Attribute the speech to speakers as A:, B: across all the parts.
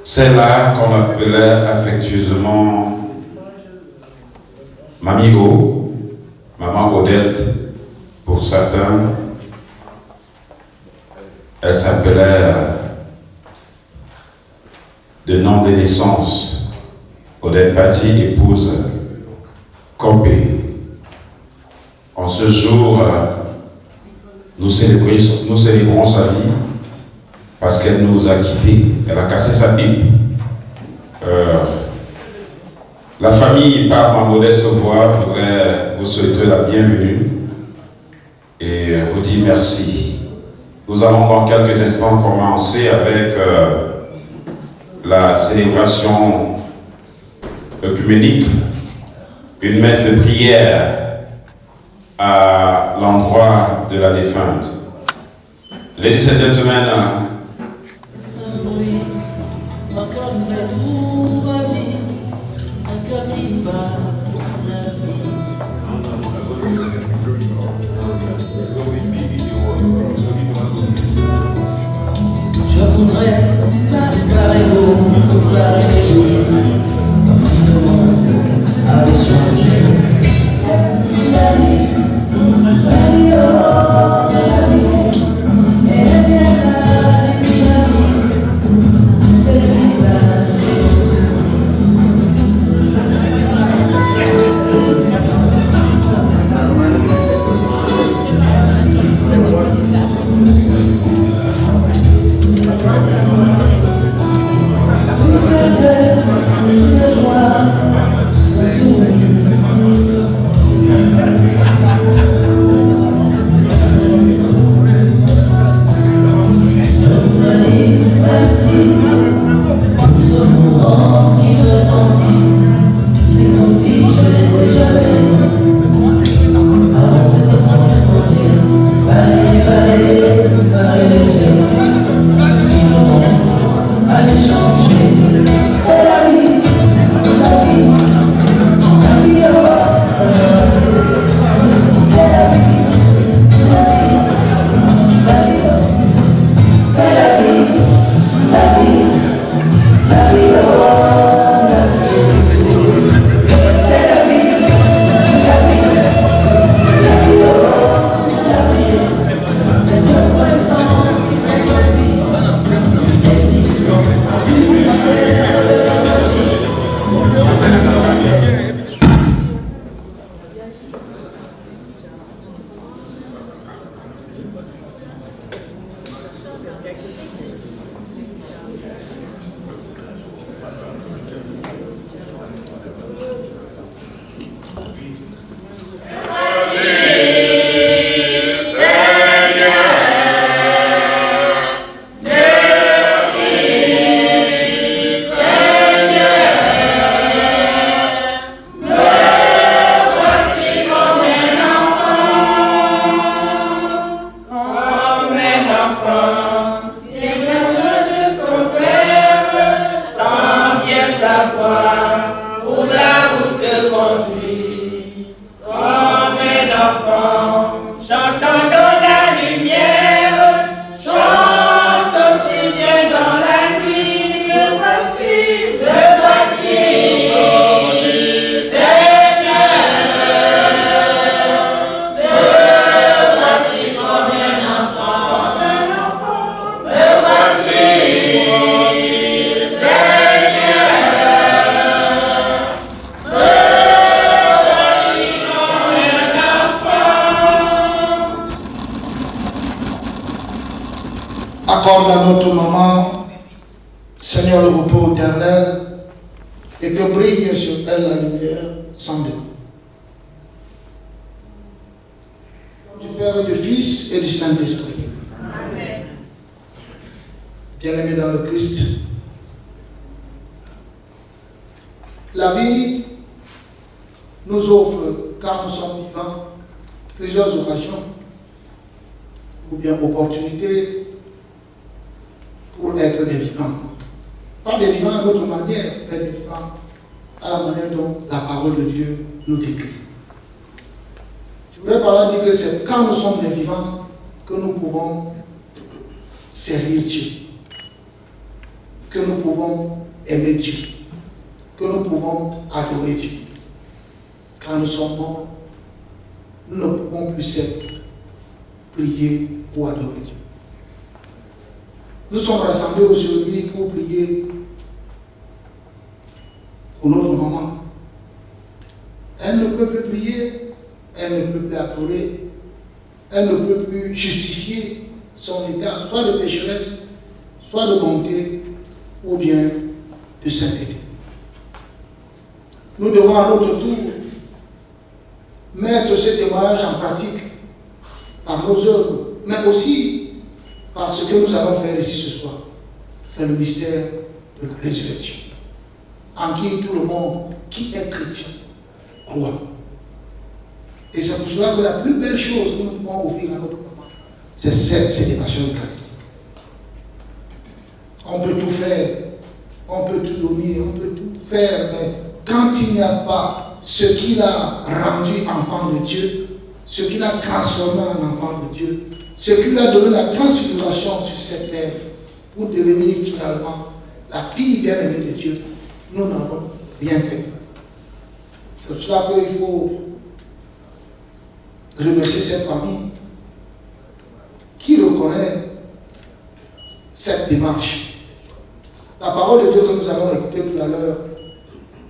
A: C'est là qu'on appelait affectueusement Mamigo, Maman Odette pour certains. Elle s'appelait de nom de naissance Odette Badji, épouse Copé. En ce jour, nous célébrons sa vie parce qu'elle nous a quittés. Elle a cassé sa pipe. La famille, par ma modeste voix, voudrait vous souhaiter la bienvenue et vous dire merci. Nous allons dans quelques instants commencer avec la célébration œcuménique, une messe de prière à l'endroit de la défunte. Ladies and gentlemen,
B: je voudrais préparer l'eau, préparer les jours, comme si le monde avait changé. C'est la vie, la vie, oh, la vie, et la vie, le visage et le
C: accorde à notre maman, Seigneur, le repos éternel, et que brille sur elle la lumière sans doute. Du Père et du Fils et du Saint-Esprit. Amen. Bien-aimés dans le Christ, la vie nous offre, quand nous sommes vivants, plusieurs occasions ou bien opportunités pour être des vivants. Pas des vivants à notre manière, mais des vivants à la manière dont la parole de Dieu nous décrit. Je voudrais par là dire que c'est quand nous sommes des vivants que nous pouvons servir Dieu. que nous pouvons aimer Dieu, que nous pouvons adorer Dieu. Quand nous sommes morts, nous ne pouvons plus prier ou adorer Dieu. Nous sommes rassemblés aujourd'hui pour prier pour notre maman. Elle ne peut plus prier, elle ne peut plus adorer, elle ne peut plus justifier son état, soit de pécheresse, soit de bonté, ou bien de sainteté. Nous devons à notre tour mettre ce témoignage en pratique par nos œuvres, mais aussi par ce que nous allons faire ici ce soir. C'est le mystère de la résurrection, en qui tout le monde qui est chrétien croit. Et c'est pour cela que la plus belle chose que nous pouvons offrir à notre maman, c'est cette célébration eucharistique. On peut tout faire, on peut tout donner, on peut tout faire, mais quand il n'y a pas ce qui l'a rendu enfant de Dieu, ce qui l'a transformé en enfant de Dieu, ce qui lui a donné la transfiguration sur cette terre pour devenir finalement la fille bien-aimée de Dieu, nous n'avons rien fait. C'est pour cela qu'il faut remercier cette famille qui reconnaît cette démarche. La parole de Dieu que nous allons écouter tout à l'heure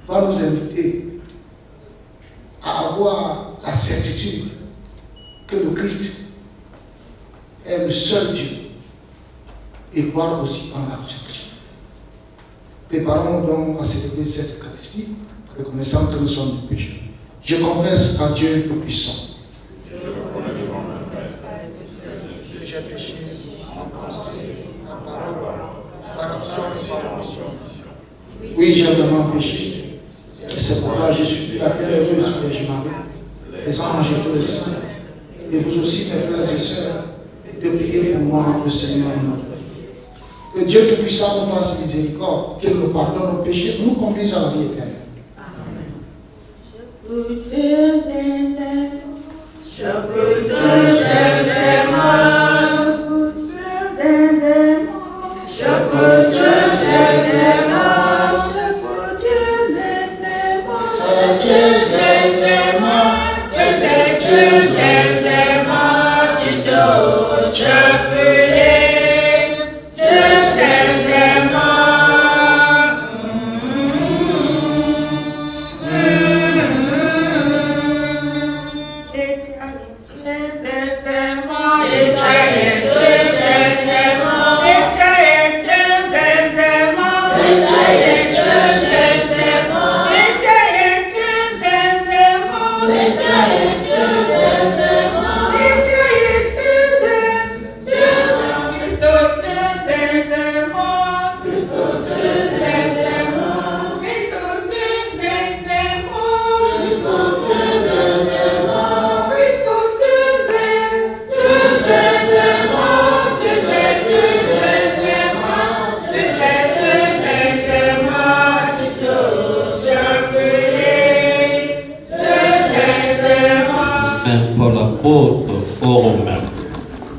C: va nous inviter à avoir la certitude que le Christ est le seul Dieu et croire aussi en la résurrection. Préparons donc à célébrer cette Eucharistie, reconnaissant que nous sommes des pécheurs. Je confesse à Dieu Tout-Puissant que j'ai péché en pensée, en parole, par action et par omission. Oui, j'ai vraiment péché. Et c'est pourquoi je suis la bienheureuse Vierge Marie, les anges et tous les saints, et vous aussi, mes frères et sœurs, de prier pour moi, le Seigneur notre Dieu. Que Dieu Tout-Puissant nous fasse miséricorde, qu'il nous pardonne nos péchés, nous conduise à la vie éternelle.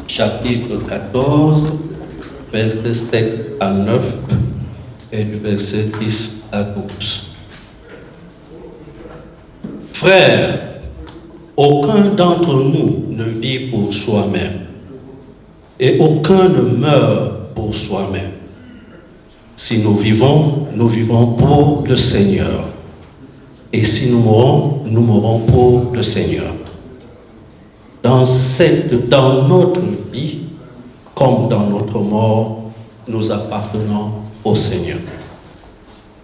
D: Chapitre 14, versets 7 à 9 et du verset 10 à 12. Frères, aucun d'entre nous ne vit pour soi-même et aucun ne meurt pour soi-même. Si nous vivons pour le Seigneur. Et si nous mourrons pour le Seigneur. Dans notre vie, comme dans notre mort, nous appartenons au Seigneur.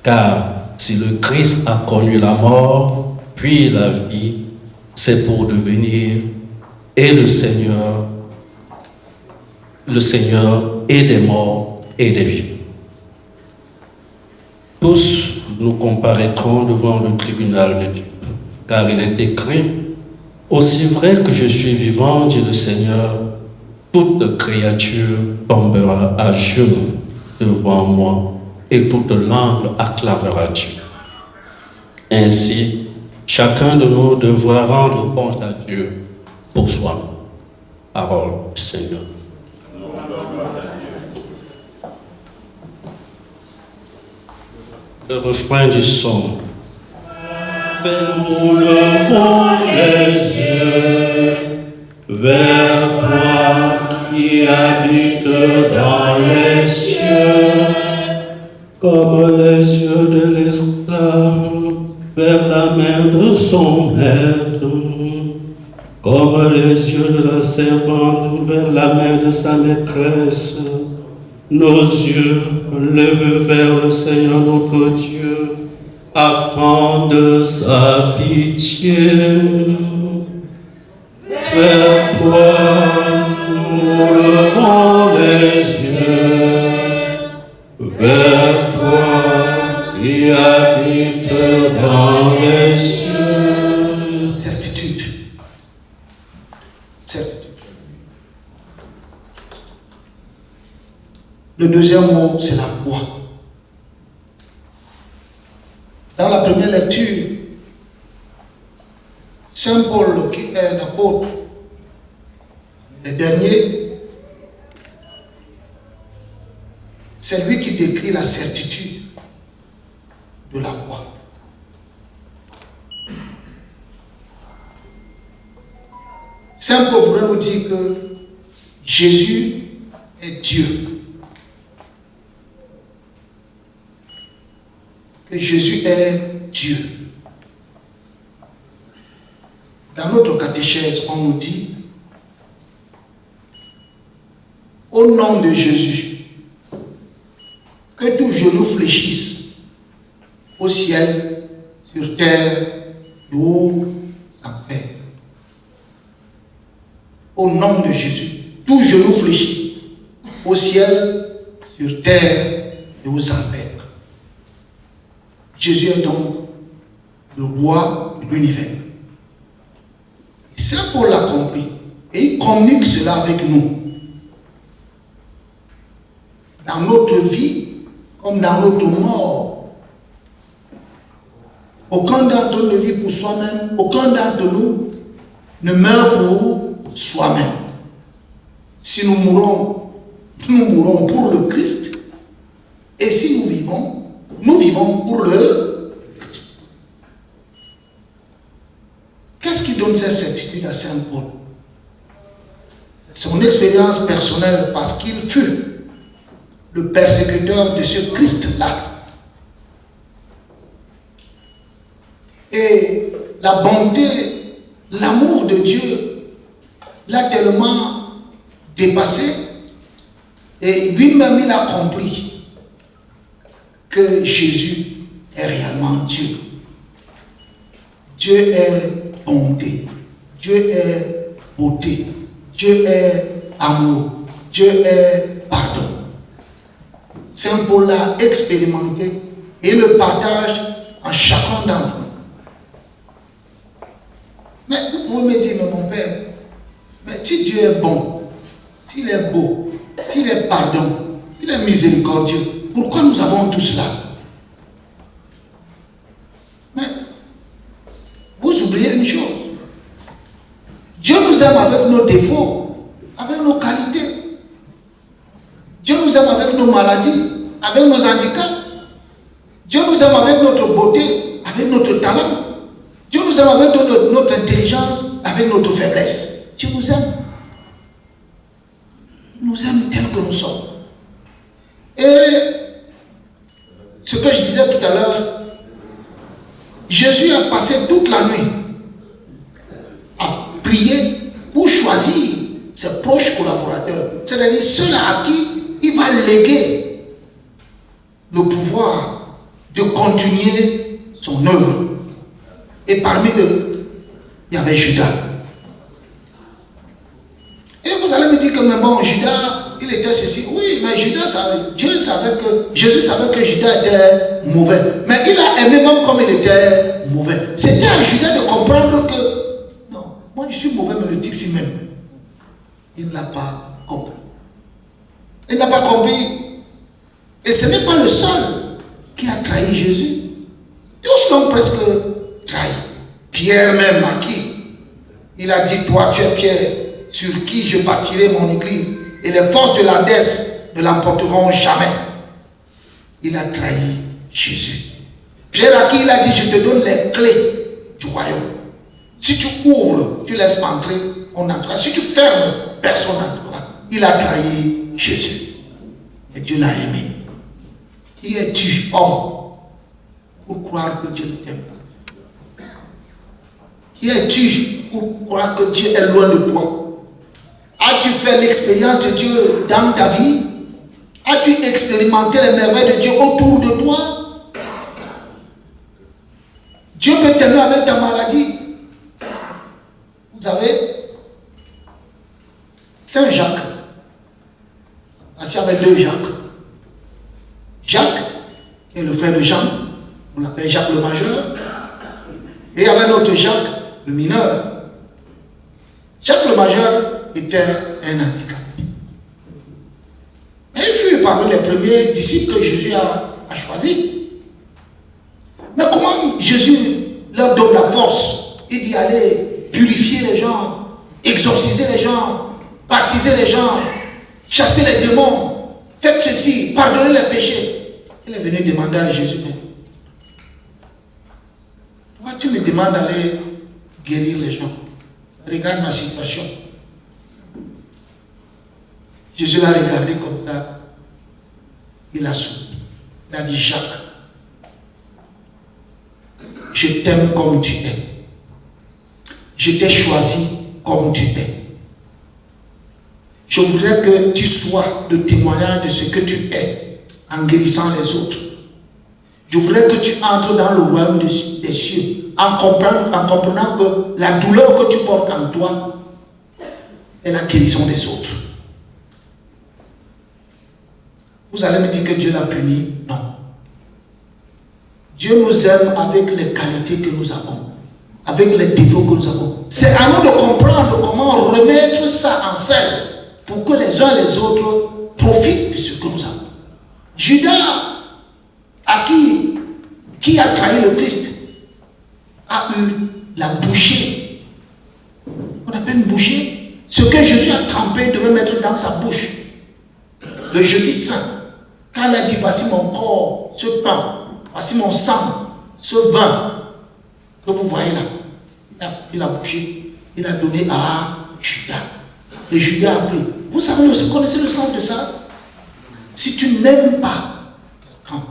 D: Car si le Christ a connu la mort, puis la vie, c'est pour devenir et le Seigneur et des morts et des vivants. Tous nous comparaîtrons devant le tribunal de Dieu, car il est écrit: aussi vrai que je suis vivant, dit le Seigneur, toute créature tombera à genoux devant moi et toute langue acclamera Dieu. Ainsi, chacun de nous devra rendre compte à Dieu pour soi. Parole du Seigneur. Le refrain du psaume. Nous levons les yeux vers toi qui habites dans les cieux, comme les yeux de l'esclave vers la main de son maître, comme les yeux de la servante vers la main de sa maîtresse. Nos yeux levés vers le Seigneur notre Dieu attendent sa pitié. Vers toi, nous levons les yeux, vers toi qui habites dans les cieux.
C: Certitude. Certitude. Le deuxième mot, c'est la foi. Dans la première lecture, Saint Paul, qui est un apôtre, le dernier, c'est lui qui décrit la certitude de la foi. Saint Paul voudrait nous dire que Jésus est Dieu. Que Jésus est Dieu. Dans notre catéchèse, on nous dit, au nom de Jésus, que tout genou fléchisse au ciel, sur terre et aux enfers. Au nom de Jésus, tout genou fléchit au ciel, sur terre et aux enfers. Jésus est donc le roi de l'univers. Saint Paul l'a compris et il communique cela avec nous. Dans notre vie, comme dans notre mort, aucun d'entre nous ne vit pour soi-même, aucun d'entre nous ne meurt pour soi-même. Si nous mourons pour le Christ, et si nous vivons pour le Christ. Qu'est-ce qui donne cette certitude à Saint Paul? C'est son expérience personnelle, parce qu'il fut le persécuteur de ce Christ-là. Et la bonté, l'amour de Dieu l'a tellement dépassé, et lui-même il a compris que Jésus est réellement Dieu. Dieu est bonté, Dieu est beauté, Dieu est amour, Dieu est pardon. Saint Paul l'a expérimenté et le partage en chacun d'entre nous. Mais vous pouvez me dire, mais mon Père, mais si Dieu est bon, s'il est beau, s'il est pardon, s'il est miséricordieux, pourquoi nous avons tout cela? Mais vous oubliez une chose. Dieu nous aime avec nos défauts, avec nos qualités. Dieu nous aime avec nos maladies, avec nos handicaps. Dieu nous aime avec notre beauté, avec notre talent. Dieu nous aime avec notre intelligence, avec notre faiblesse. Dieu nous aime. Il nous aime tel que nous sommes. Et ce que je disais tout à l'heure, Jésus a passé toute la nuit à prier pour choisir ses proches collaborateurs, c'est-à-dire ceux à qui il va léguer le pouvoir de continuer son œuvre. Et parmi eux, il y avait Judas. Et vous allez me dire que mais bon, Judas, il était ceci. Oui, mais Judas savait, Jésus savait que Judas était mauvais. Mais il a aimé même comme il était mauvais. C'était à Judas de comprendre que, non, moi je suis mauvais, mais le type s'y m'aime. Il n'a pas compris. Il n'a pas compris. Et ce n'est pas le seul qui a trahi Jésus. Tous l'ont presque trahi. Pierre même à qui il a dit, toi tu es Pierre, sur qui je bâtirai mon église, et les forces de l'Hadès ne l'emporteront jamais. Il a trahi Jésus. Pierre à qui il a dit, je te donne les clés du royaume. Si tu ouvres, tu laisses entrer, on entrera. Si tu fermes, personne n'entrera. Il a trahi Jésus. Et Dieu l'a aimé. Qui es-tu, homme, pour croire que Dieu ne t'aime pas? Qui es-tu pour croire que Dieu est loin de toi? As-tu fait l'expérience de Dieu dans ta vie? As-tu expérimenté les merveilles de Dieu autour de toi? Dieu peut t'aimer avec ta maladie. Vous savez, Saint Jacques, parce qu'il y avait deux Jacques. Jacques, qui est le frère de Jean, on l'appelle Jacques le majeur, et il y avait un autre Jacques, le mineur. Jacques le majeur était un handicapé. Mais il fut parmi les premiers disciples que Jésus a choisis. Mais comment Jésus leur donne la force? Il dit allez purifier les gens, exorciser les gens, baptiser les gens, chasser les démons, faites ceci, pardonnez les péchés. Il est venu demander à Jésus, mais pourquoi tu me demandes d'aller guérir les gens? Regarde ma situation. Jésus l'a regardé comme ça. Il a souri. Il a dit, Jacques, je t'aime comme tu es. Je t'ai choisi comme tu es. Je voudrais que tu sois le témoignage de ce que tu es en guérissant les autres. Je voudrais que tu entres dans le royaume des cieux en comprenant que la douleur que tu portes en toi est la guérison des autres. Vous allez me dire que Dieu l'a puni? Non. Dieu nous aime avec les qualités que nous avons, avec les défauts que nous avons. C'est à nous de comprendre comment remettre ça en scène pour que les uns et les autres profitent de ce que nous avons. Judas, à qui a trahi le Christ, a eu la bouchée. On appelle une bouchée. Ce que Jésus a trempé devait mettre dans sa bouche. Le jeudi saint, quand il a dit voici mon corps, ce pain, voici mon sang, ce vin que vous voyez là, il a pris la bouchée, il a donné à Judas. Et Judas a pris. Vous savez, vous connaissez le sens de ça? Si tu n'aimes pas quelqu'un,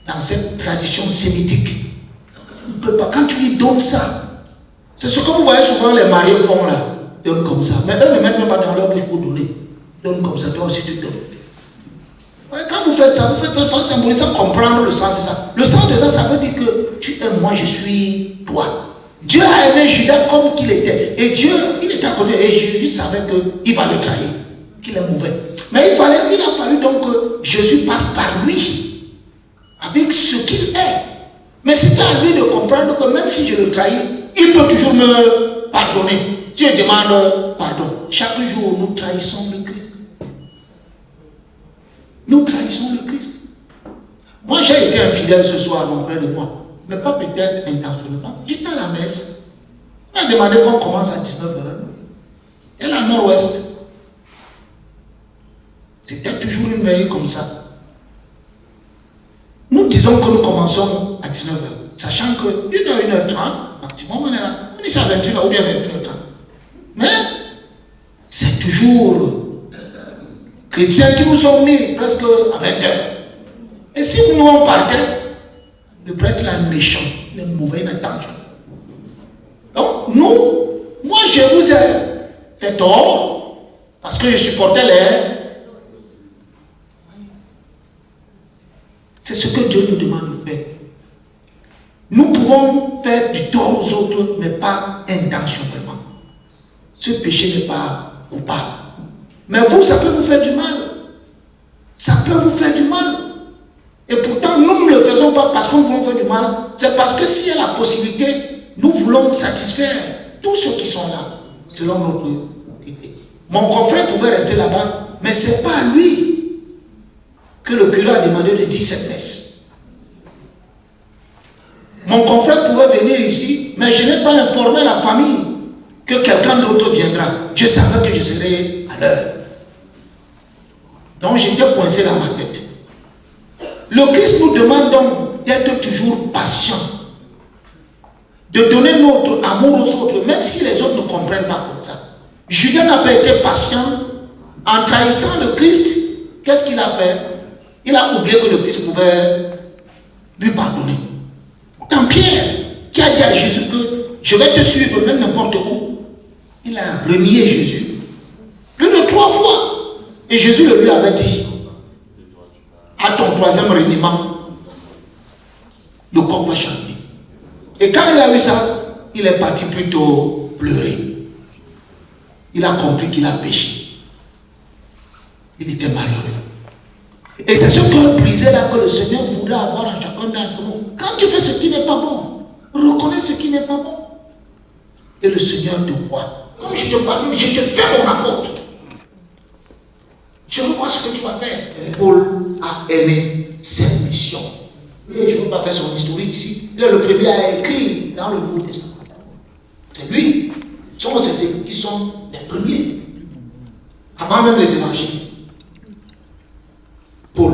C: dans cette tradition sémitique, tu ne peux pas, quand tu lui donnes ça, c'est ce que vous voyez souvent les mariés font là, donnent comme ça. Mais eux ne mettent même pas dans leur bouche pour donner. Donne comme ça, toi aussi tu donnes. Quand vous faites ça pour symboliser, comprendre le sens de ça. Le sens de ça, ça veut dire que tu aimes moi, je suis toi. Dieu a aimé Judas comme qu'il était. Et Dieu, il était à côté. Et Jésus savait qu'il va le trahir, qu'il est mauvais. Mais il a fallu donc que Jésus passe par lui, avec ce qu'il est. Mais c'était à lui de comprendre que même si je le trahis, il peut toujours me pardonner. Dieu demande pardon. Chaque jour, nous trahissons le Christ. Nous trahissons le Christ. Moi, j'ai été infidèle ce soir, mon frère et moi. Mais pas peut-être intentionnellement. J'étais à la messe. On a demandé qu'on commence à 19h. Et la nord-ouest. C'était toujours une veille comme ça. Nous disons que nous commençons à 19h. Sachant que 1h, 1h30, maximum, on est là. On dit c'est à 21h ou bien 21h30. Mais c'est toujours chrétiens qui nous ont mis presque à 20h. Et si nous on partait, le prêtre là est méchant, il est mauvais, il n'attend jamais. Donc moi je vous ai fait tort parce que je supportais les. C'est ce que Dieu nous demande de faire. Nous pouvons faire du tort aux autres, mais pas intentionnellement. Ce péché n'est pas coupable. Mais vous, ça peut vous faire du mal. Ça peut vous faire du mal. Et pourtant, nous ne le faisons pas parce que nous voulons faire du mal. C'est parce que s'il y a la possibilité, nous voulons satisfaire tous ceux qui sont là, selon notre idée. Mon confrère pouvait rester là-bas, mais ce n'est pas à lui que le curé a demandé de dire cette messe. Mon confrère pouvait venir ici, mais je n'ai pas informé la famille que quelqu'un d'autre viendra. Je savais que je serais à l'heure. Donc j'étais coincé dans ma tête. Le Christ nous demande donc d'être toujours patient, de donner notre amour aux autres, même si les autres ne comprennent pas comme ça. Judas n'a pas été patient en trahissant le Christ. Qu'est-ce qu'il a fait? Il a oublié que le Christ pouvait lui pardonner. Quand Pierre, qui a dit à Jésus que je vais te suivre même n'importe où, il a renié Jésus plus de 3 fois. Et Jésus le lui avait dit, à ton 3e reniement, le coq va chanter. Et quand il a vu ça, il est parti plutôt pleurer. Il a compris qu'il a péché. Il était malheureux. Et c'est ce cœur brisé là que le Seigneur voudrait avoir en chacun d'entre nous. Quand tu fais ce qui n'est pas bon, reconnais ce qui n'est pas bon. Et le Seigneur te voit. Comme je te parle, je te fais mon apôtre. Je veux voir ce que tu vas faire. Paul a aimé cette mission. Et je ne veux pas faire son historique ici. Il est le premier à écrire dans le Nouveau Testament. C'est lui. Ce sont ces écrits qui sont les premiers. Avant même les évangiles. Paul.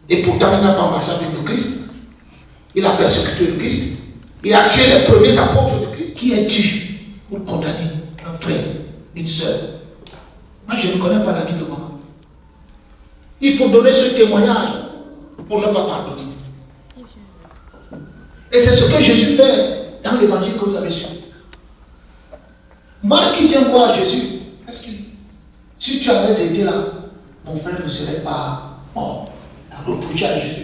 C: Et pourtant, il n'a pas marché avec le Christ. Il a persécuté le Christ. Il a tué les premiers apôtres de Christ. Qui es-tu pour condamner un frère, une soeur? Moi, je ne connais pas la vie de maman. Il faut donner ce témoignage pour ne pas pardonner. Et c'est ce que Jésus fait dans l'évangile que vous avez su. Marc qui vient voir Jésus, est-ce que si tu avais été là, mon frère ne serait pas mort? Il a reproché à Jésus.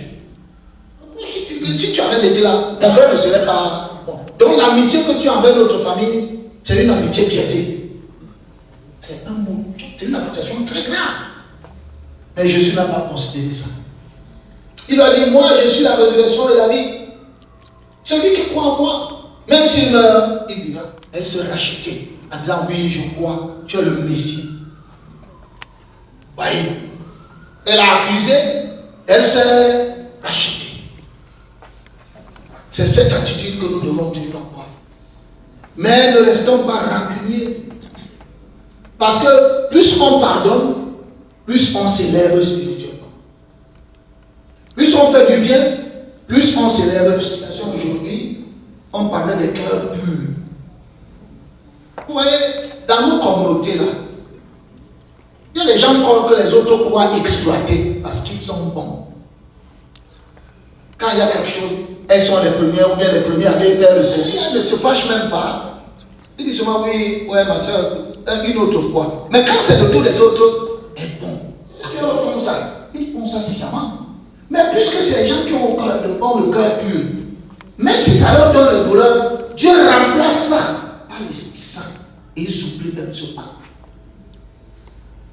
C: Si tu avais été là, mon frère ne serait pas mort. Donc l'amitié que tu as envers notre famille, c'est une amitié biaisée. C'est un mot, c'est une accusation très grave. Mais Jésus n'a pas considéré ça. Il lui a dit, moi je suis la résurrection et la vie. Celui qui croit en moi, même s'il meurt, il vivra. Elle se rachetait en disant, oui, je crois, tu es le Messie. Voyez, elle a accusé, elle s'est rachetée. C'est cette attitude que nous devons toujours avoir. Mais ne restons pas rancuniers. Parce que plus on pardonne, plus on s'élève spirituellement. Plus on fait du bien, plus on s'élève. Aujourd'hui, on parlait des cœurs purs. Vous voyez, dans nos communautés là, il y a des gens que les autres croient exploiter parce qu'ils sont bons. Quand il y a quelque chose, elles sont les premières ou bien les premiers à aller faire le service. Elles ne se fâchent même pas. Ils disent seulement oui, ouais ma soeur, une autre fois. Mais quand c'est le tour des autres, elles font. Ils font ça. Ils font ça sciemment. Mais puisque c'est les gens qui ont le cœur pur, même si ça leur donne le douleur, Dieu remplace ça par l'Esprit Saint. Et ils oublient même ce pas.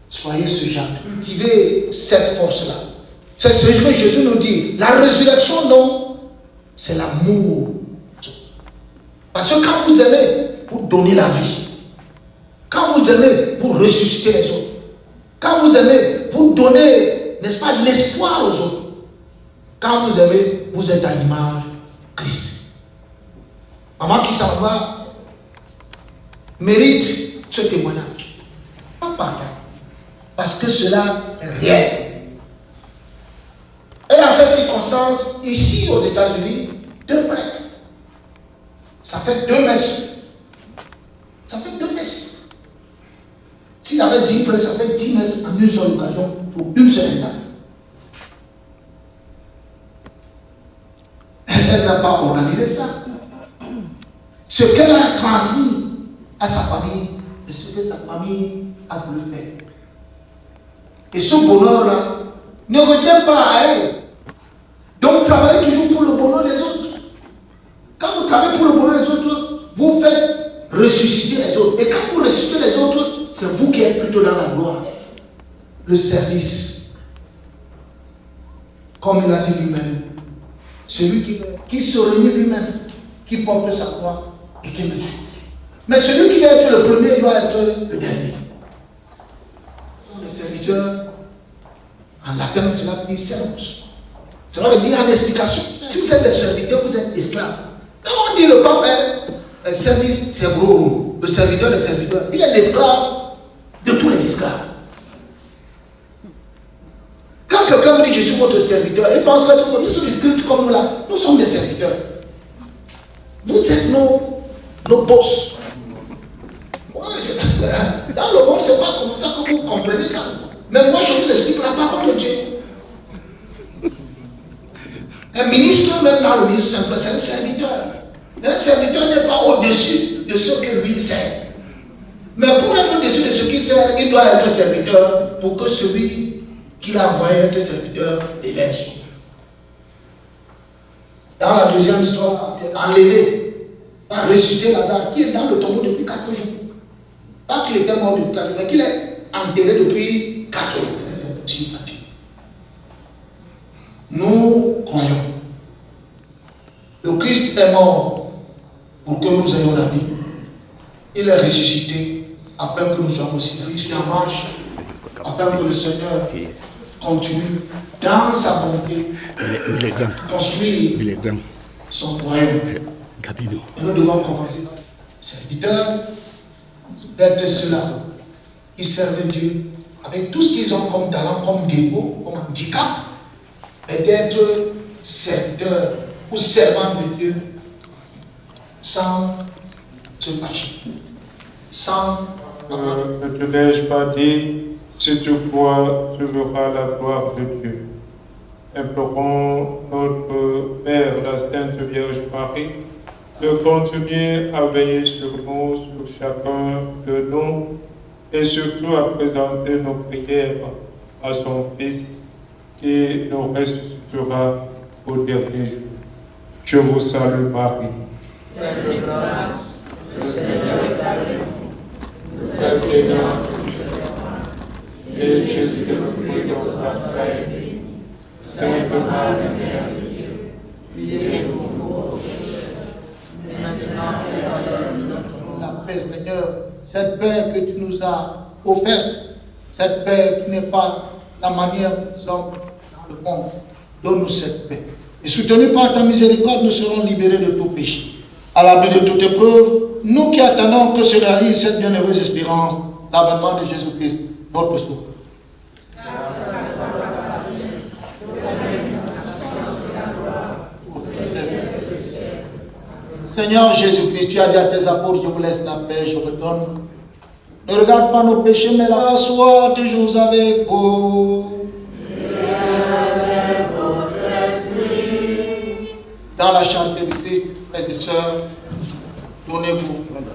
C: Soyez ce genre. Cultivez cette force-là. C'est ce que Jésus nous dit. La résurrection, non, c'est l'amour. Parce que quand vous aimez, vous donnez la vie. Quand vous aimez, vous ressuscitez les autres. Quand vous aimez, vous donnez, n'est-ce pas, l'espoir aux autres. Quand vous aimez, vous êtes à l'image de Christ. Maman qui s'en va mérite ce témoignage. Pas parfait. Parce que cela est réel. Et dans ces circonstances, ici aux États-Unis, 2 prêtres. Ça fait 2 messes. Ça fait 2 messes. S'il y avait 10 prêtres, ça fait 10 messes en une seule occasion pour une seule étape. Elle n'a pas organisé ça. Ce qu'elle a transmis à sa famille, et ce que sa famille a voulu faire. Et ce bonheur-là ne revient pas à elle. Donc travaillez toujours pour le bonheur des autres. Quand vous travaillez pour le bonheur des autres, vous faites ressusciter les autres. Et quand vous ressuscitez les autres, c'est vous qui êtes plutôt dans la gloire. Le service. Comme il a dit lui-même. Celui qui se réunit lui-même, qui porte sa croix et qui le suit. Mais celui qui va être le premier doit être le dernier. Les serviteurs, en latin, cela dit servus. Cela veut dire en explication. Si vous êtes des serviteurs, vous êtes esclaves. Quand on dit le pape est service, c'est gros. Le serviteur des serviteurs, il est l'esclave de tous les esclaves. Quand quelqu'un me dit je suis votre serviteur. Ils pensent que nous sommes une culte comme nous là. Nous sommes des serviteurs. Vous êtes nos boss. Ouais, dans le monde, c'est pas comme ça que vous comprenez ça. Mais moi, je vous explique la parole de Dieu. Un ministre, même dans le ministre simple, c'est un serviteur. Un serviteur n'est pas au-dessus de ce que lui sert. Mais pour être au-dessus de ce qu'il sert, il doit être serviteur pour que celui qui l'a envoyé être serviteur l'héberge. Dans la deuxième histoire, il est enlevé, a ressuscité Lazare, qui est dans le tombeau depuis 4 jours. Pas qu'il était mort depuis 4 jours, mais qu'il est enterré depuis 4 jours. Nous croyons. Le Christ est mort pour que nous ayons la vie. Il est ressuscité afin que nous soyons aussi riches en marche, afin que le Seigneur continue dans sa bonté construire son royaume. Et nous devons commencer ça. Serviteurs d'être ceux-là qui servent Dieu avec tout ce qu'ils ont comme talent, comme défaut, comme handicap, mais d'être serviteurs ou servants de Dieu sans se fâcher, sans...
E: Ne te l'ai-je pas dit, si tu crois, tu verras la gloire de Dieu. Implorons notre Père, la Sainte Vierge Marie, de continuer à veiller sur nous, sur chacun de nous, et surtout à présenter nos prières à son Fils, qui nous ressuscitera au dernier jour. Je vous salue Marie.
C: Pleine de grâce,
E: le Seigneur est avec vous. Vous êtes bénie, et Jésus, le fruit de vos entrailles, est béni. Sainte Marie, Mère de Dieu, priez pour nous pauvres pécheurs, maintenant et à l'heure de notre mort.
C: La paix, Seigneur, cette paix que tu nous as offerte, cette paix qui n'est pas la manière des hommes dans le monde, donne-nous cette paix. Et soutenus par ta miséricorde, nous serons libérés de tout péché. À l'abri de toute épreuve, nous qui attendons que se réalise cette bienheureuse espérance, l'avènement de Jésus-Christ, notre Sauveur. Seigneur Jésus-Christ, tu as dit à tes apôtres, je vous laisse la paix, je redonne. Ne regarde pas nos péchés, mais la soit toujours avec vous. Dans la charité du Christ, frères et sœurs, tournez-vous.
F: Prenez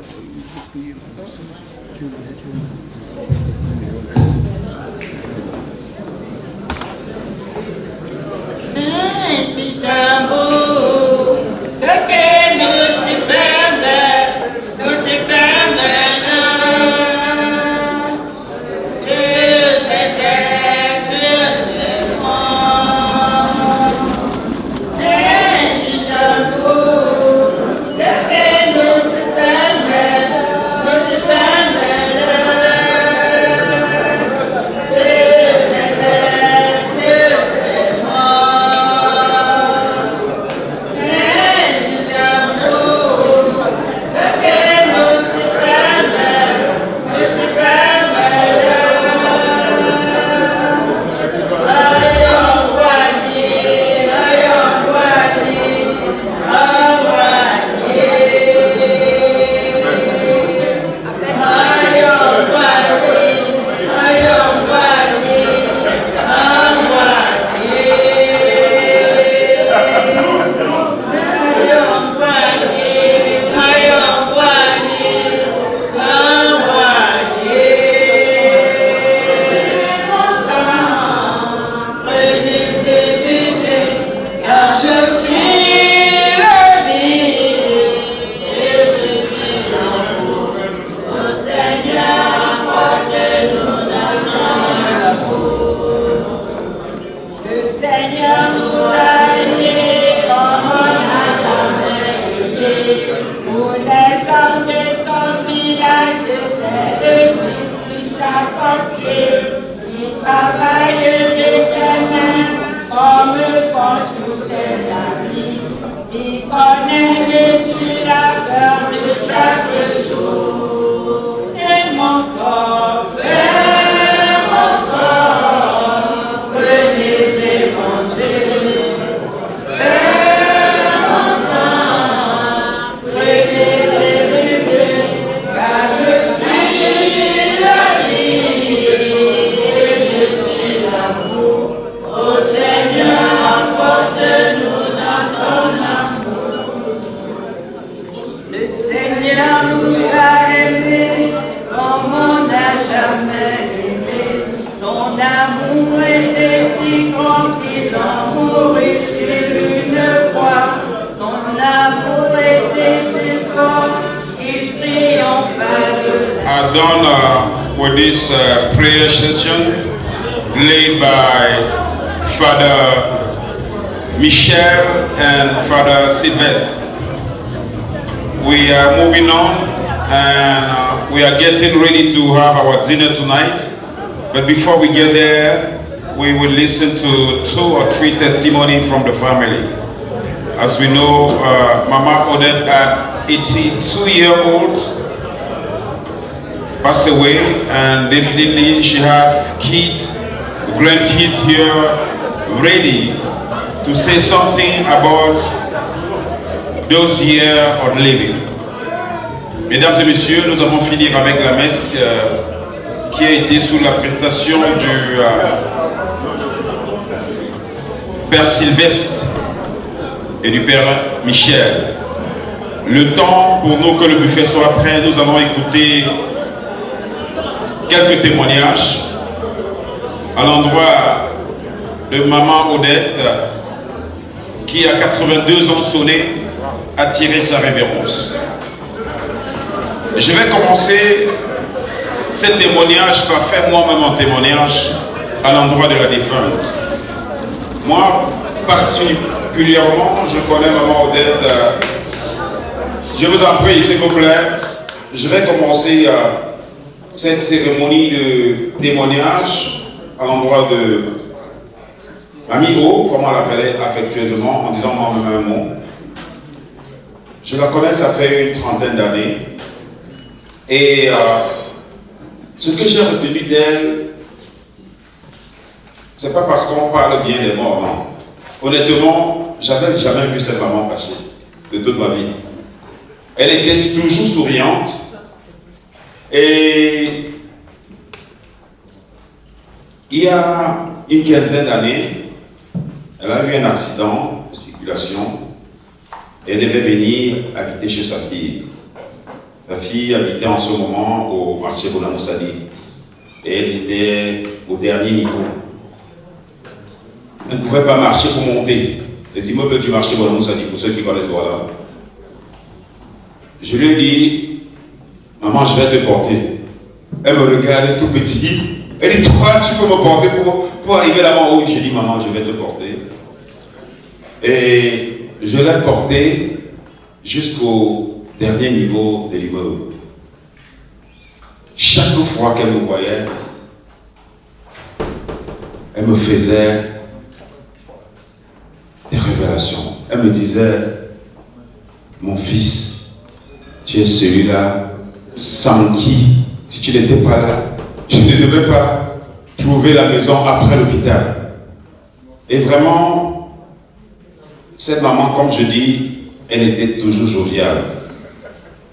A: are done with this prayer session led by Father Michel and Father Sylvestre. We are moving on and we are getting ready to have our dinner tonight. But before we get there, we will listen to 2 or 3 testimonies from the family. As we know, Mama Odette at 82-year-old passed away, and definitely she have kids, grandkids here ready to say something about those years of living. Mesdames et messieurs, nous allons finir avec la messe qui a été sous la prestation du Père Sylvestre et du Père Michel. Le temps pour nous que le buffet soit prêt, nous allons écouter quelques témoignages à l'endroit de Maman Odette qui à 82 ans sonné a tiré sa révérence. Je vais commencer ce témoignage par faire moi-même un témoignage à l'endroit de la défunte. Moi, particulièrement, je connais Maman Odette. Je vous en prie, s'il vous plaît, je vais commencer cette cérémonie de témoignage à l'endroit de Mamie O, comme on l'appelait affectueusement, en disant moi-même un mot. Je la connais, ça fait une 30aine d'années. Et ce que j'ai retenu d'elle, c'est pas parce qu'on parle bien des morts, non. Honnêtement, j'avais jamais vu cette maman fâchée de toute ma vie. Elle était toujours souriante. Et il y a une 15aine d'années, elle a eu un accident de circulation. Elle devait venir habiter chez sa fille. Sa fille habitait en ce moment au marché Bonamoussadi. Et elle était au dernier niveau. Elle ne pouvait pas marcher pour monter. Les immeubles du marché Bonamoussadi, pour ceux qui connaissent voilà. Je lui ai dit, maman, je vais te porter. Elle me regardait tout petit. Elle dit, toi, tu peux me porter pour arriver là-bas. Oh, j'ai dit, maman, je vais te porter. Et je l'ai portée jusqu'au dernier niveau de l'immeuble. Chaque fois qu'elle me voyait, elle me faisait des révélations. Elle me disait, mon fils, tu es celui-là sans qui, si tu n'étais pas là, je ne devais pas trouver la maison après l'hôpital. Et vraiment, cette maman, comme je dis, elle était toujours joviale.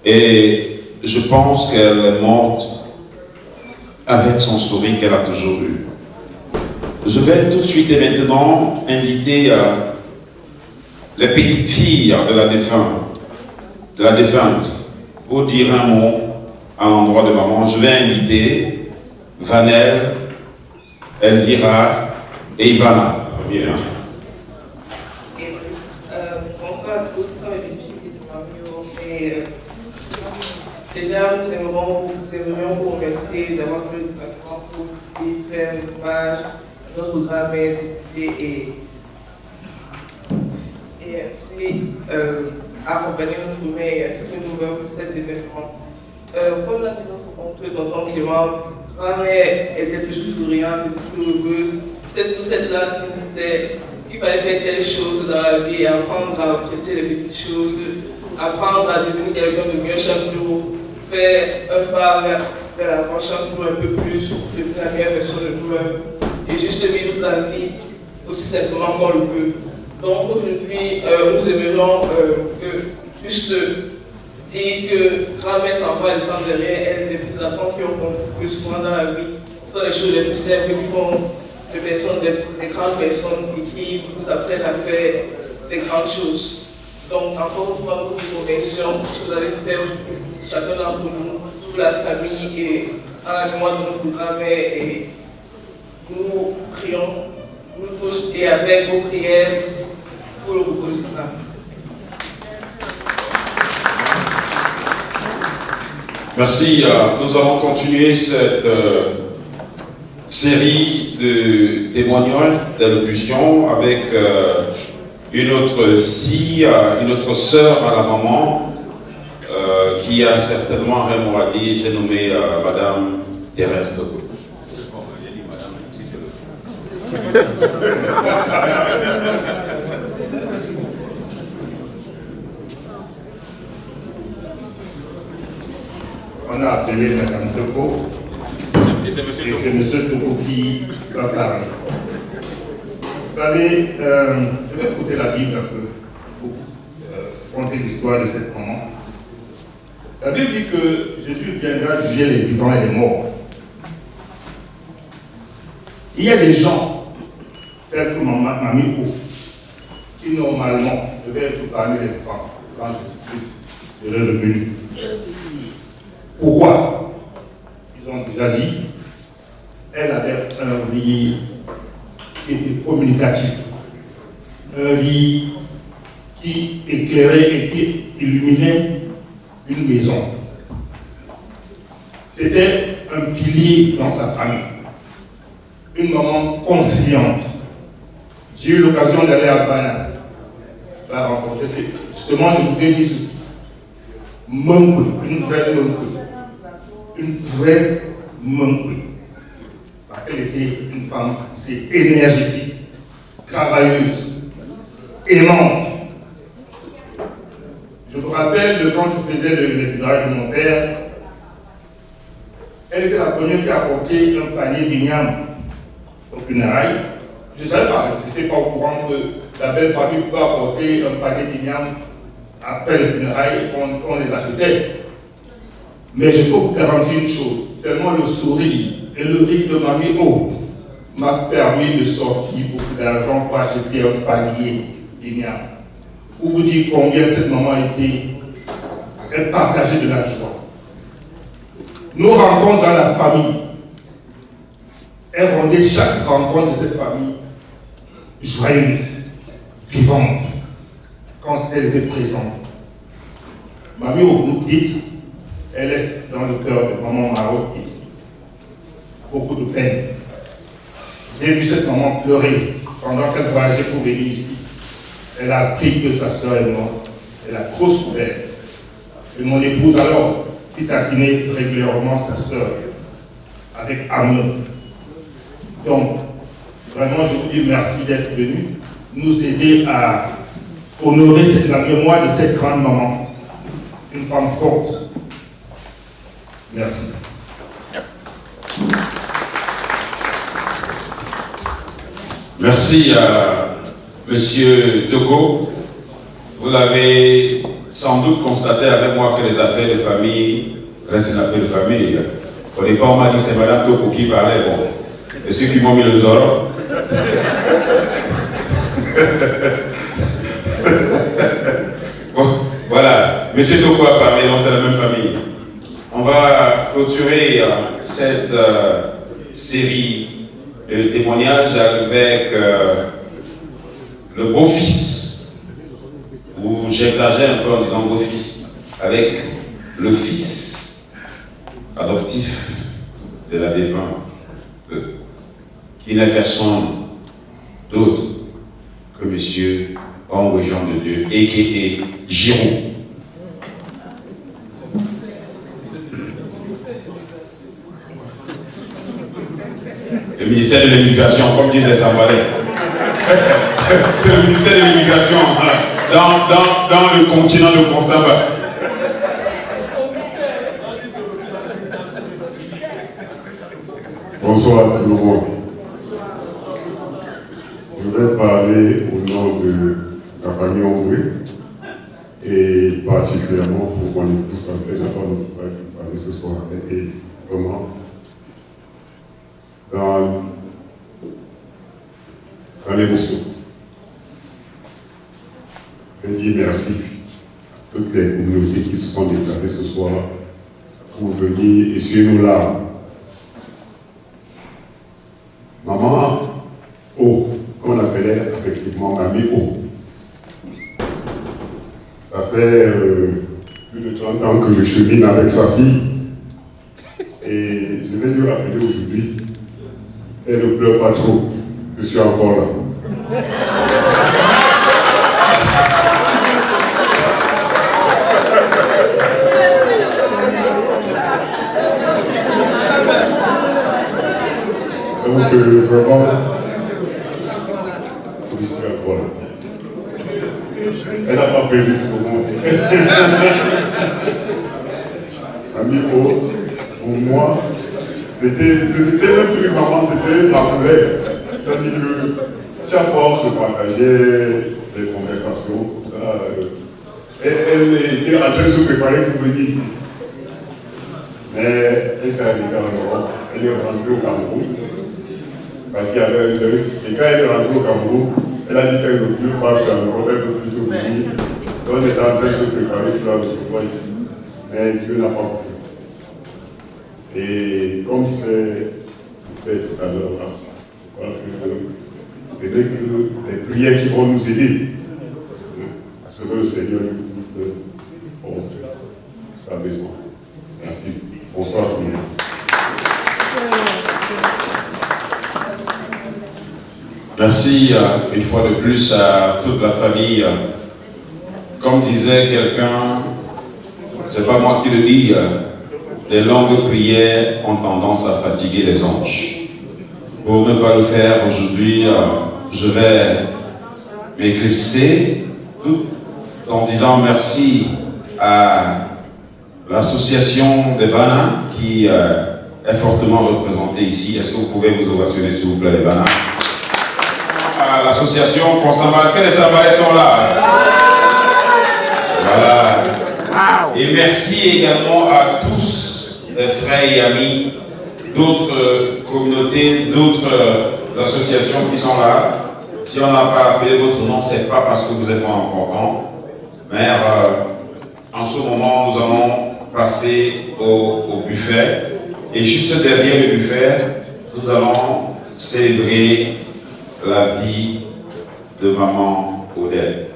A: Et je pense qu'elle est morte avec son sourire qu'elle a toujours eu. Je vais tout de suite et maintenant inviter les petites filles de la défunte, pour dire un mot à l'endroit de maman. Je vais inviter Vanel, Elvira et Ivana. Bien.
F: Bonsoir à tous les filles de Mario. Déjà, nous aimerions vous remercier d'avoir fait le déplacement pour faire un hommage à notre grand-mère décédée et ainsi accompagner notre mère et ainsi que nous voyons pour cet événement. Comme l'a dit notre oncle tonton Clément, grand-mère était toujours souriante et toujours heureuse. C'est pour celle-là qui nous disait qu'il fallait faire telle chose dans la vie, apprendre à apprécier les petites choses, apprendre à devenir quelqu'un de mieux chaque jour, faire un pas vers l'avant chaque jour un peu plus, devenir la meilleure version de nous-mêmes et juste vivre la vie aussi simplement qu'on le peut. Donc aujourd'hui, nous aimerions juste dire que grand-mère s'en va, elle s'en de rien, elle, des petits enfants qui ont contribué souvent dans la vie, sont les choses les plus simples qui font des personnes, des grandes personnes et qui nous apprennent à faire des grandes choses. Donc encore une fois, nous vous remercions pour ce que vous avez fait aujourd'hui, chacun d'entre nous, pour la famille et en la mémoire de notre grand-mère. Et nous prions, nous tous, et avec vos prières, pour le repos du Seigneur.
A: Merci. Nous allons continuer cette série de témoignages, d'allocutions avec une autre fille, une autre sœur à la maman qui a certainement un mot à dire. J'ai nommé Madame Thérèse Dogo.
G: On a appelé Mme Dogo et c'est M. Dogo qui va parler. Vous savez, je vais écouter la Bible un peu pour raconter l'histoire de cette maman. La Bible dit que Jésus viendra juger les vivants et les morts. Il y a des gens, tels que Mamie O, qui normalement devaient être parmi les vivants quand Jésus-Christ serait revenu. Pourquoi? Ils ont déjà dit, elle avait un riz qui était communicatif, un riz qui éclairait et qui illuminait une maison. C'était un pilier dans sa famille, une maman conciliante. J'ai eu l'occasion d'aller à Bana, la rencontrer. Justement, je voudrais dire ceci. Mungwe, une vraie Mungwe. Une vraie Mungwe. Parce qu'elle était une femme assez énergétique, travailleuse, aimante. Je me rappelle de quand je faisais les funérailles de mon père, elle était la première qui a apporté un panier d'igname aux funérailles. Je ne savais pas, je n'étais pas au courant que la belle famille pouvait apporter un panier d'igname après les funérailles, on les achetait. Mais je peux vous garantir une chose, seulement le sourire et le rire de Mamie O m'a permis de sortir beaucoup d'argent pour acheter un panier d'igname. Pour vous dire combien cette maman elle partageait de la joie. Nos rencontres dans la famille, elle rendait chaque rencontre de cette famille joyeuse, vivante, quand elle était présente. Mamie O nous quitte, elle laisse dans le cœur de maman Maro ici beaucoup de peine. J'ai vu cette maman pleurer pendant qu'elle voyageait pour venir ici. Elle a appris que sa soeur est morte. Elle a trop souffert. Et mon épouse alors, qui taquinait régulièrement sa soeur avec amour. Donc, vraiment, je vous dis merci d'être venu nous aider à honorer la mémoire de cette grande maman, une femme forte. Merci.
A: Merci à Monsieur Dogo. Vous l'avez sans doute constaté avec moi que les affaires de famille restent une affaire de famille. Au départ, on m'a dit c'est Madame Dogo qui parlait. Bon, c'est ceux qui m'ont mis le zoro. Bon, voilà, Monsieur Dogo a parlé, donc c'est la même famille. On va clôturer cette série de témoignages avec le beau-fils, ou j'exagère un peu en disant beau-fils, avec le fils adoptif de la défunte, qui n'est personne d'autre que Monsieur Ongo Jean de Dieu, a.k.a. Giroud. Le ministère de l'Immigration, comme disent les Sambalais. C'est le ministère de l'Immigration dans le continent de Constamba.
H: Bonsoir à tout le monde. Je vais parler au nom de la famille Ongwe et particulièrement pour mon épouse parce qu'elle n'a pas notre frère qui parler ce soir. Et vraiment, dans l'émotion. Je dis merci à toutes les communautés qui se sont déplacées ce soir pour venir essuyer nos larmes. Maman O, qu'on appelait effectivement Mamie O. Ça fait plus de 30 ans que je chemine avec sa fille vais lui rappeler aujourd'hui, elle ne pleure pas trop, je suis encore là. Donc vraiment, je suis encore là. Elle n'a pas prévu pour moi. Amigo, pour moi, c'était même plus maman, c'était ma collègue. C'est-à-dire que chaque fois on se partageait des conversations, comme ça. Elle était en train de se préparer pour venir ici. Mais elle s'est arrêtée en Europe, elle est rentrée au Cameroun. Parce qu'il y avait un deuil. Et quand elle est rentrée au Cameroun, elle a dit qu'elle ne veut plus partir en Europe, elle ne veut plutôt venir. Donc on était en train de se préparer pour la recevoir ici. Mais Dieu n'a pas voulu. Et comme tu fais tout à l'heure, c'est vrai que les prières qui vont nous aider à ce que le Seigneur nous porte sa maison. Merci. Bonsoir tout le monde.
A: Merci une fois de plus à toute la famille. Comme disait quelqu'un, c'est pas moi qui le dis, les longues prières ont tendance à fatiguer les anges. Pour ne pas le faire aujourd'hui, je vais m'éclipser tout en disant merci à l'association des Bana qui est fortement représentée ici. Est-ce que vous pouvez vous ovationner s'il vous plaît les Bana? À l'association Consamba, est-ce que les Sambalais sont là? Voilà. Et merci également à tous les frères et amis d'autres communautés, d'autres associations qui sont là. Si on n'a pas appelé votre nom, ce n'est pas parce que vous êtes moins important. Mais en ce moment, nous allons passer au buffet. Et juste derrière le buffet, nous allons célébrer la vie de maman Odette.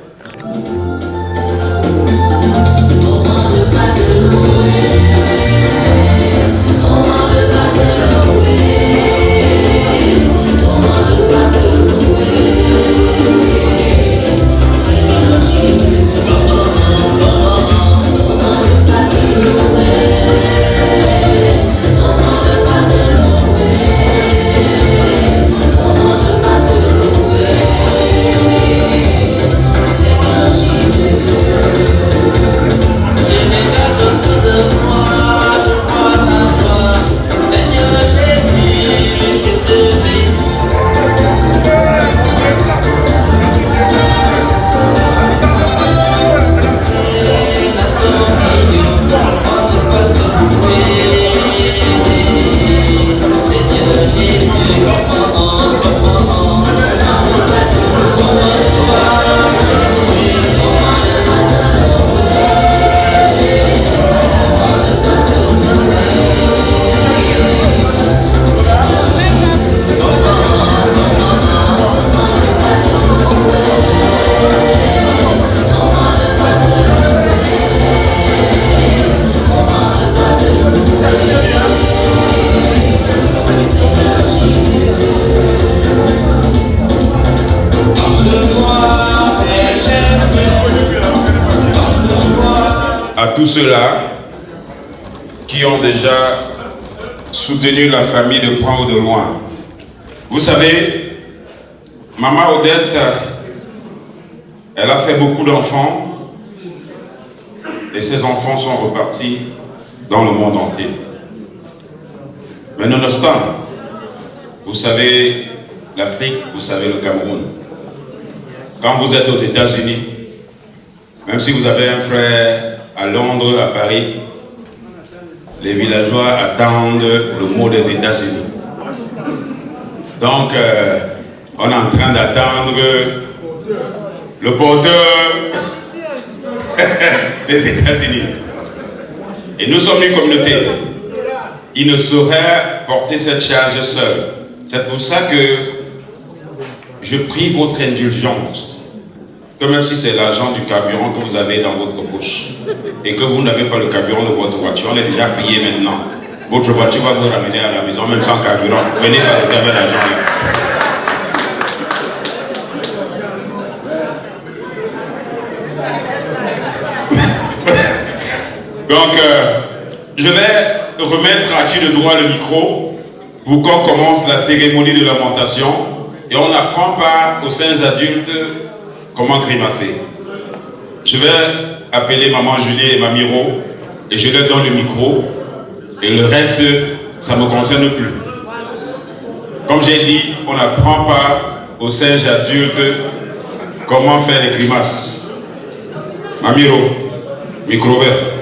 A: Tous ceux-là qui ont déjà soutenu la famille de près ou de loin. Vous savez, maman Odette, elle a fait beaucoup d'enfants et ses enfants sont repartis dans le monde entier. Mais nonobstant, vous savez l'Afrique, vous savez le Cameroun. Quand vous êtes aux États-Unis, même si vous avez un frère à Londres, à Paris, les villageois attendent le mot des États-Unis. Donc, on est en train d'attendre le porteur des États-Unis. Et nous sommes une communauté. Il ne saurait porter cette charge seul. C'est pour ça que je prie votre indulgence. Que même si c'est l'argent du carburant que vous avez dans votre poche et que vous n'avez pas le carburant de votre voiture, on est déjà payé maintenant. votre voiture va vous ramener à la maison, même sans carburant. Venez fabriquer avec l'argent là. Donc, je vais remettre à qui de droit le micro pour qu'on commence la cérémonie de lamentation et on n'apprend pas aux singes adultes comment grimacer. Je vais appeler maman Julie et Mamiro et je leur donne le micro et le reste, ça ne me concerne plus. Comme j'ai dit, on n'apprend pas aux singes adultes comment faire les grimaces. Mamiro, micro vert.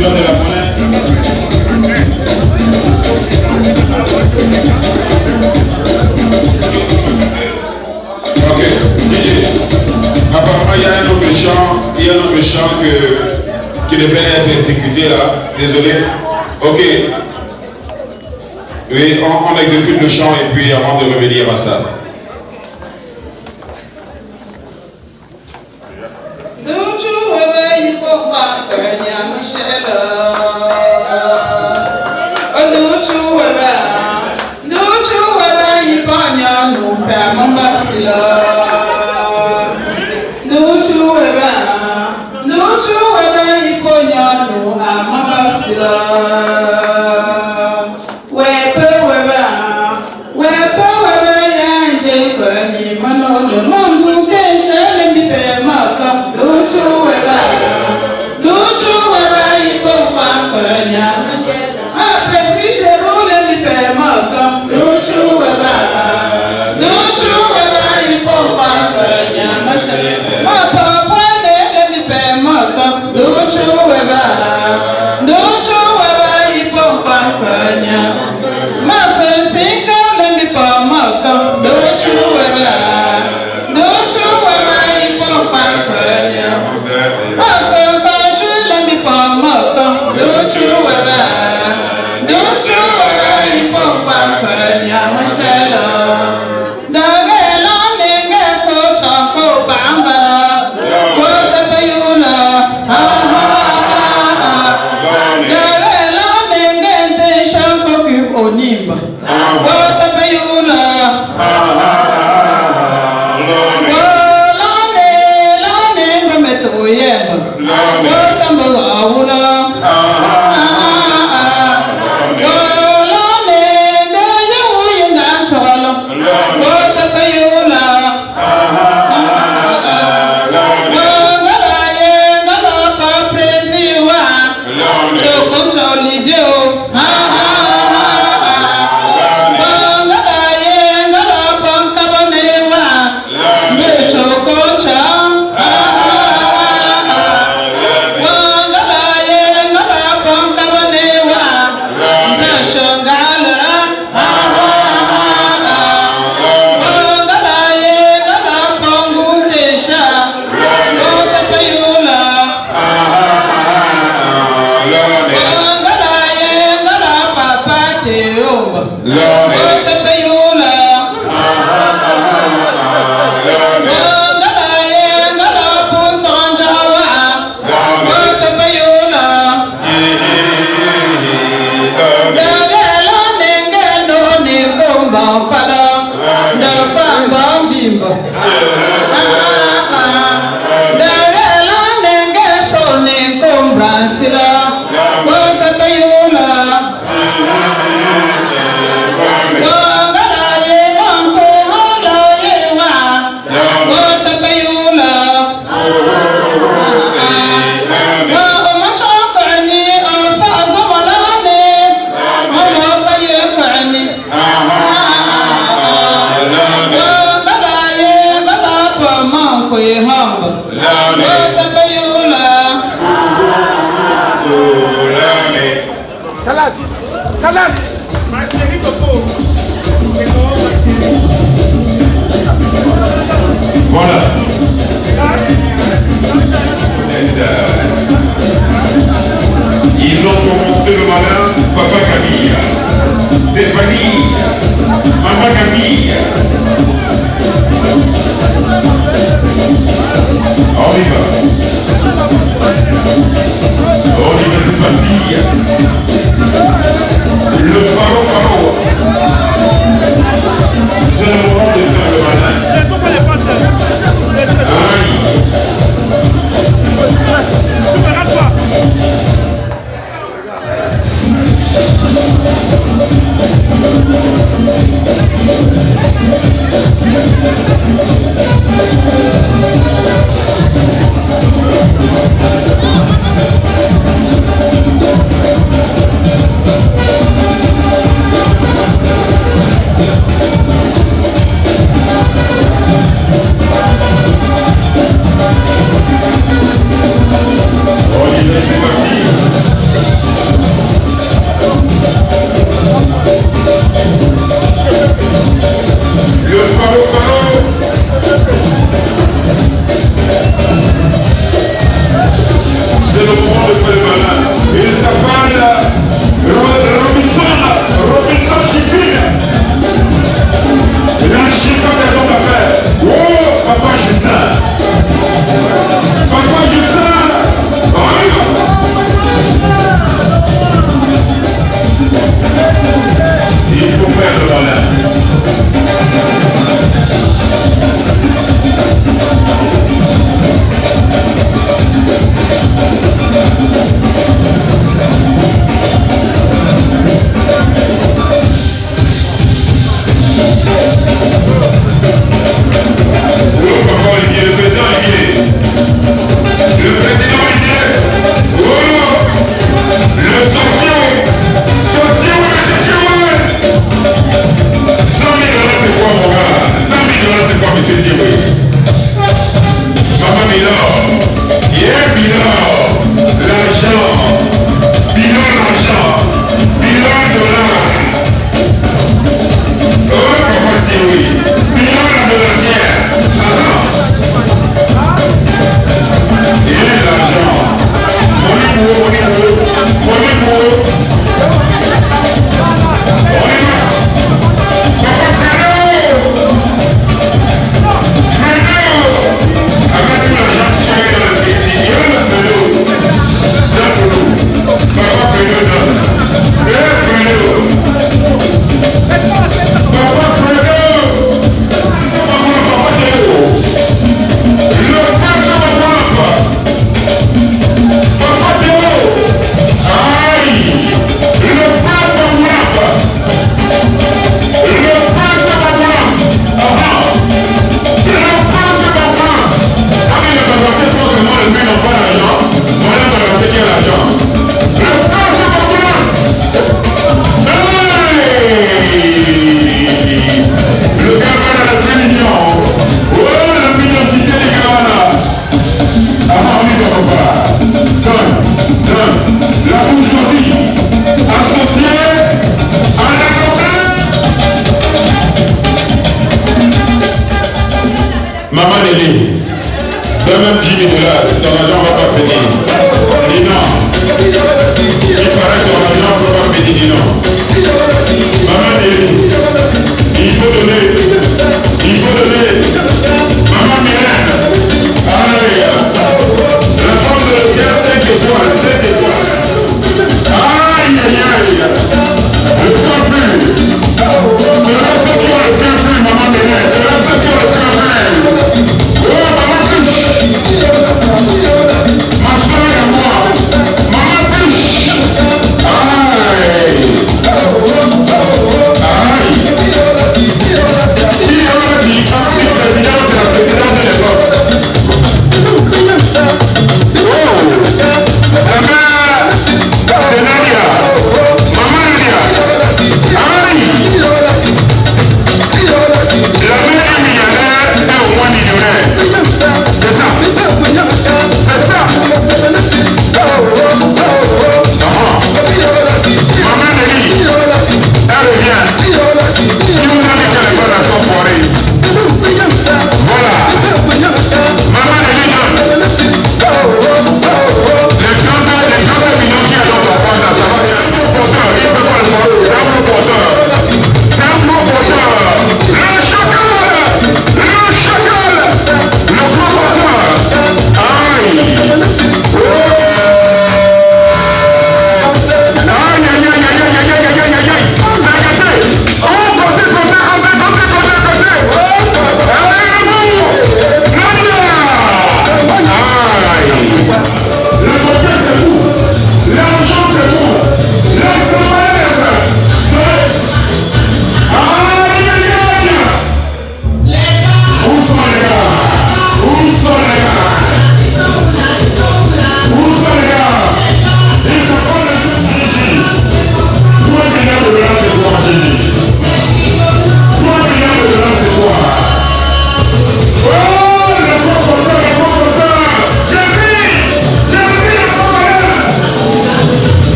A: distribution de la monnaie. Ok, apparemment il y a un autre chant qui devait être exécuté là, désolé. Ok, oui, on exécute le chant et puis avant de revenir à ça. Voilà. Ils ont commencé le malin, Papa Camille, Stéphanie, Maman Camille. On y va. C'est parti. Le pharaon. C'est le moment de faire le malin.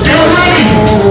I: Get ready!